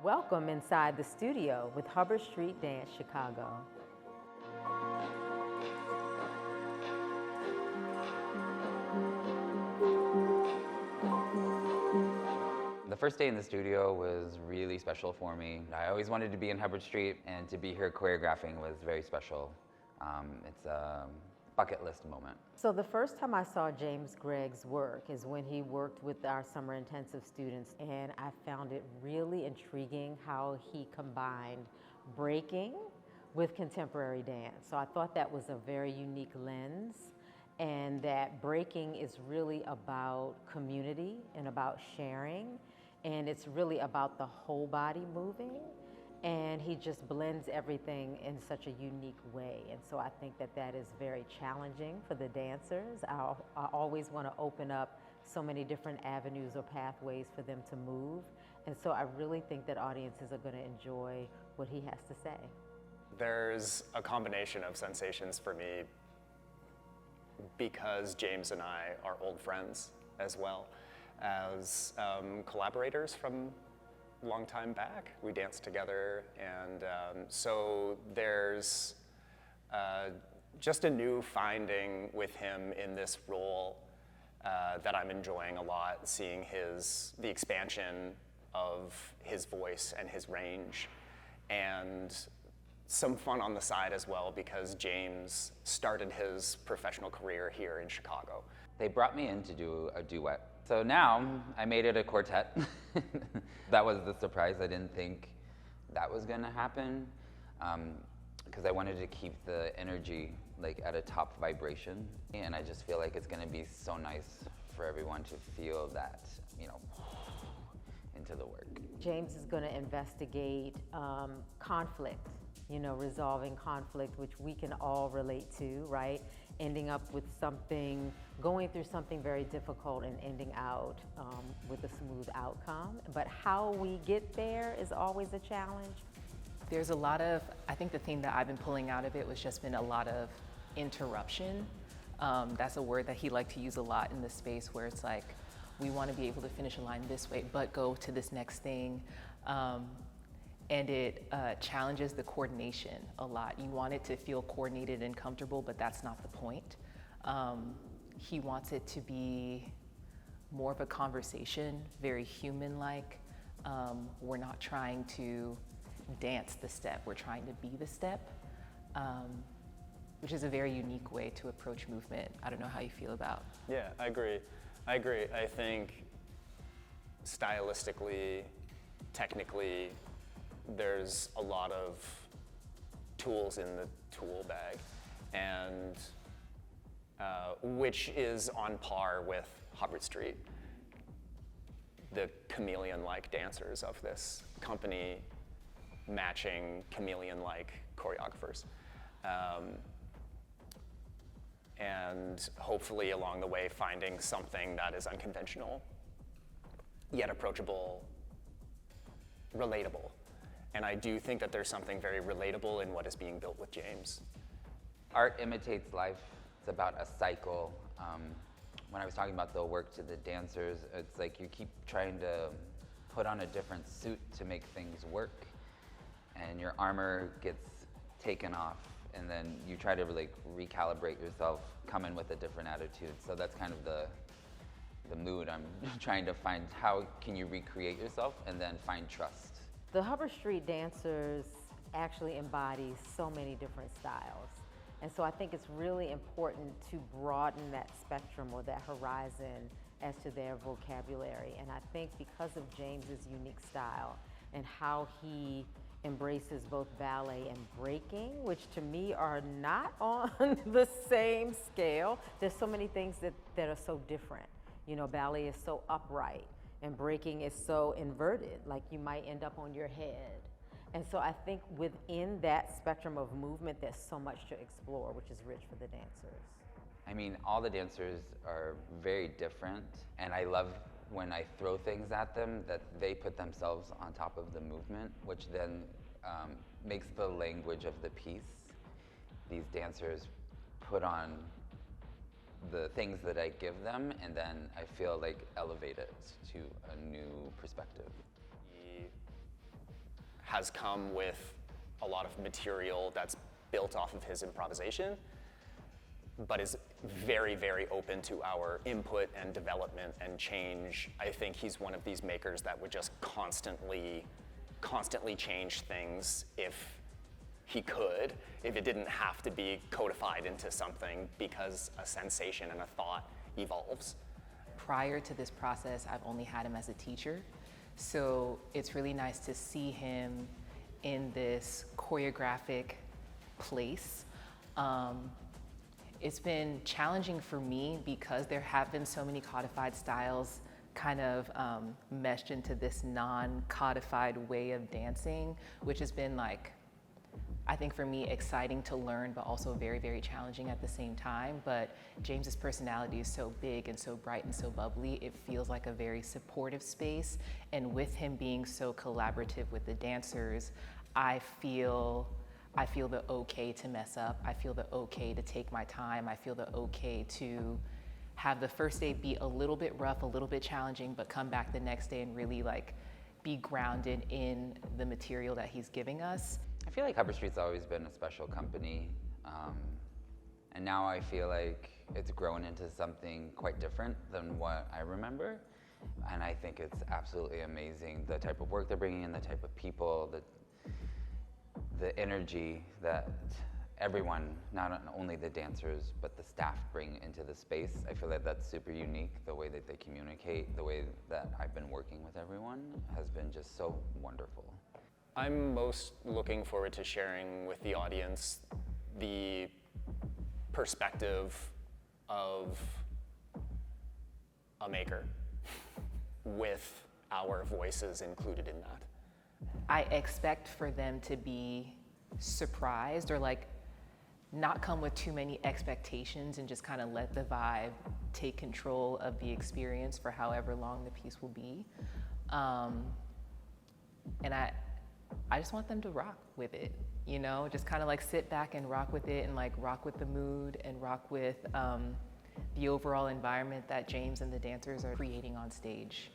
Welcome inside the studio with Hubbard Street Dance Chicago. The first day in the studio was really special for me. I always wanted to be in Hubbard Street, and to be here choreographing was very special. It's a bucket list moment. So the first time I saw James Gregg's work is when he worked with our summer intensive students, and I found it really intriguing how he combined breaking with contemporary dance. So I thought that was a very unique lens, and that breaking is really about community and about sharing, and it's really about the whole body moving. And he just blends everything in such a unique way. And so I think that that is very challenging for the dancers. I always want to open up so many different avenues or pathways for them to move. And so I really think that audiences are going to enjoy what he has to say. There's a combination of sensations for me because James and I are old friends as well as collaborators from long time back. We danced together, and so there's just a new finding with him in this role that I'm enjoying a lot, seeing the expansion of his voice and his range, and some fun on the side as well because James started his professional career here in Chicago. They brought me in to do a duet. So now I made it a quartet. That was the surprise. I didn't think that was gonna happen because I wanted to keep the energy like at a top vibration. And I just feel like it's gonna be so nice for everyone to feel that, into the work. James is going to investigate conflict, resolving conflict, which we can all relate to, right? Ending up with something, going through something very difficult and ending out with a smooth outcome. But how we get there is always a challenge. There's a lot of, I think the theme that I've been pulling out of it was just been a lot of interruption. That's a word that he liked to use a lot in the space where it's like, we want to be able to finish a line this way, but go to this next thing. And it challenges the coordination a lot. You want it to feel coordinated and comfortable, but that's not the point. He wants it to be more of a conversation, very human-like. We're not trying to dance the step, we're trying to be the step, which is a very unique way to approach movement. I don't know how you feel about. Yeah, I agree. I think stylistically, technically, there's a lot of tools in the tool bag, and which is on par with Hubbard Street, the chameleon-like dancers of this company matching chameleon-like choreographers. And hopefully along the way finding something that is unconventional, yet approachable, relatable. And I do think that there's something very relatable in what is being built with James. Art imitates life. It's about a cycle. When I was talking about the work to the dancers, it's like you keep trying to put on a different suit to make things work, and your armor gets taken off, and then you try to recalibrate yourself, come in with a different attitude. So that's kind of the mood I'm trying to find. How can you recreate yourself and then find trust? The Hubbard Street dancers actually embody so many different styles. And so I think it's really important to broaden that spectrum or that horizon as to their vocabulary. And I think because of James's unique style and how he embraces both ballet and breaking, which to me are not on the same scale. There's so many things that are so different. Ballet is so upright and breaking is so inverted, like you might end up on your head. And so I think within that spectrum of movement, there's so much to explore, which is rich for the dancers. I mean, all the dancers are very different, and I love when I throw things at them that they put themselves on top of the movement, which then makes the language of the piece. These dancers put on the things that I give them, and then I feel like elevate it to a new perspective. He has come with a lot of material that's built off of his improvisation, but is very, very open to our input and development and change. I think he's one of these makers that would just constantly change things if he could, if it didn't have to be codified into something, because a sensation and a thought evolves. Prior to this process, I've only had him as a teacher. So it's really nice to see him in this choreographic place. It's been challenging for me because there have been so many codified styles kind of meshed into this non-codified way of dancing, which has been like, I think for me, exciting to learn, but also very, very challenging at the same time. But James's personality is so big and so bright and so bubbly, it feels like a very supportive space. And with him being so collaborative with the dancers, I feel the okay to mess up. I feel the okay to take my time. I feel the okay to have the first day be a little bit rough, a little bit challenging, but come back the next day and really like be grounded in the material that he's giving us. I feel like Hubbard Street's always been a special company, and now I feel like it's grown into something quite different than what I remember, and I think it's absolutely amazing, the type of work they're bringing in, the type of people, the energy that everyone, not only the dancers, but the staff bring into the space. I feel like that's super unique, the way that they communicate, the way that I've been working with everyone has been just so wonderful. I'm most looking forward to sharing with the audience the perspective of a maker with our voices included in that. I expect for them to be surprised or like not come with too many expectations and just kind of let the vibe take control of the experience for however long the piece will be. And I just want them to rock with it, you know, just kind of like sit back and rock with it and like rock with the mood and rock with the overall environment that James and the dancers are creating on stage.